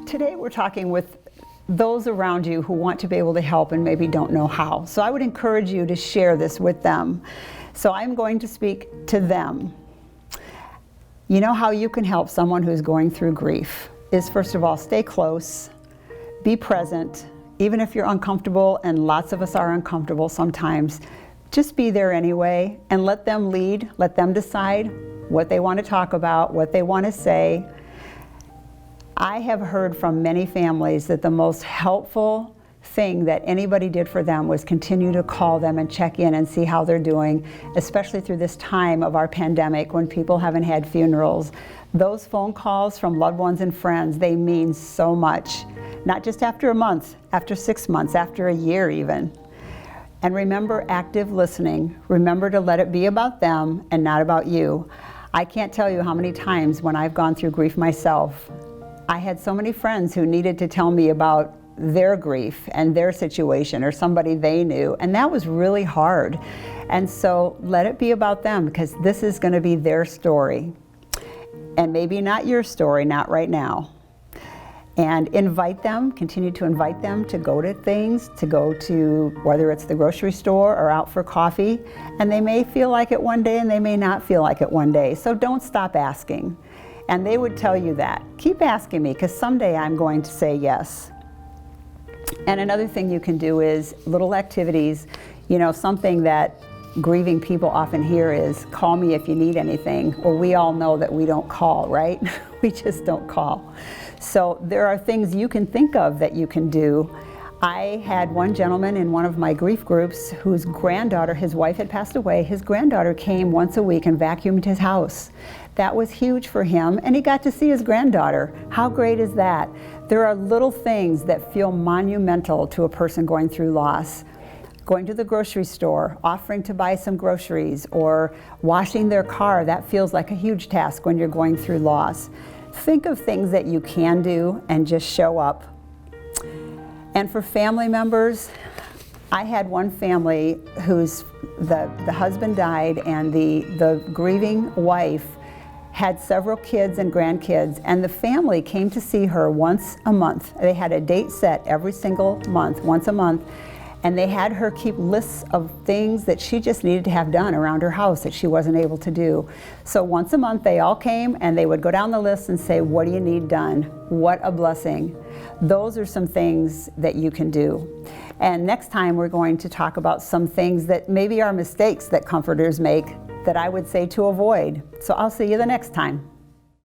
Today we're talking with those around you who want to be able to help and maybe don't know how. So I would encourage you to share this with them. So I'm going to speak to them. You know how you can help someone who's going through grief is, first of all, stay close, be present, even if you're uncomfortable, and lots of us are uncomfortable sometimes. Just be there anyway and let them lead, let them decide what they want to talk about, what they want to say. I have heard from many families that the most helpful thing that anybody did for them was continue to call them and check in and see how they're doing, especially through this time of our pandemic when people haven't had funerals. Those phone calls from loved ones and friends, they mean so much. Not just after a month, after 6 months, after a year even. And remember active listening. Remember to let it be about them and not about you. I can't tell you how many times when I've gone through grief myself, I had so many friends who needed to tell me about their grief and their situation or somebody they knew, and that was really hard. And so let it be about them, because this is going to be their story. And maybe not your story, not right now. And invite them, continue to invite them to go to things, to go to whether it's the grocery store or out for coffee. And they may feel like it one day and they may not feel like it one day. So don't stop asking. And they would tell you that. Keep asking me, because someday I'm going to say yes. And another thing you can do is little activities. You know, something that grieving people often hear is, call me if you need anything. Well, we all know that we don't call, right? We just don't call. So there are things you can think of that you can do. I had one gentleman in one of my grief groups whose granddaughter, his wife had passed away. His granddaughter came once a week and vacuumed his house. That was huge for him, and he got to see his granddaughter. How great is that? There are little things that feel monumental to a person going through loss. Going to the grocery store, offering to buy some groceries, or washing their car, that feels like a huge task when you're going through loss. Think of things that you can do and just show up. And for family members, I had one family whose the husband died, and the grieving wife had several kids and grandkids, and the family came to see her once a month. They had a date set every single month, once a month, and they had her keep lists of things that she just needed to have done around her house that she wasn't able to do. So once a month they all came and they would go down the list and say, what do you need done? What a blessing. Those are some things that you can do. And next time we're going to talk about some things that maybe are mistakes that comforters make that I would say to avoid. So I'll see you the next time.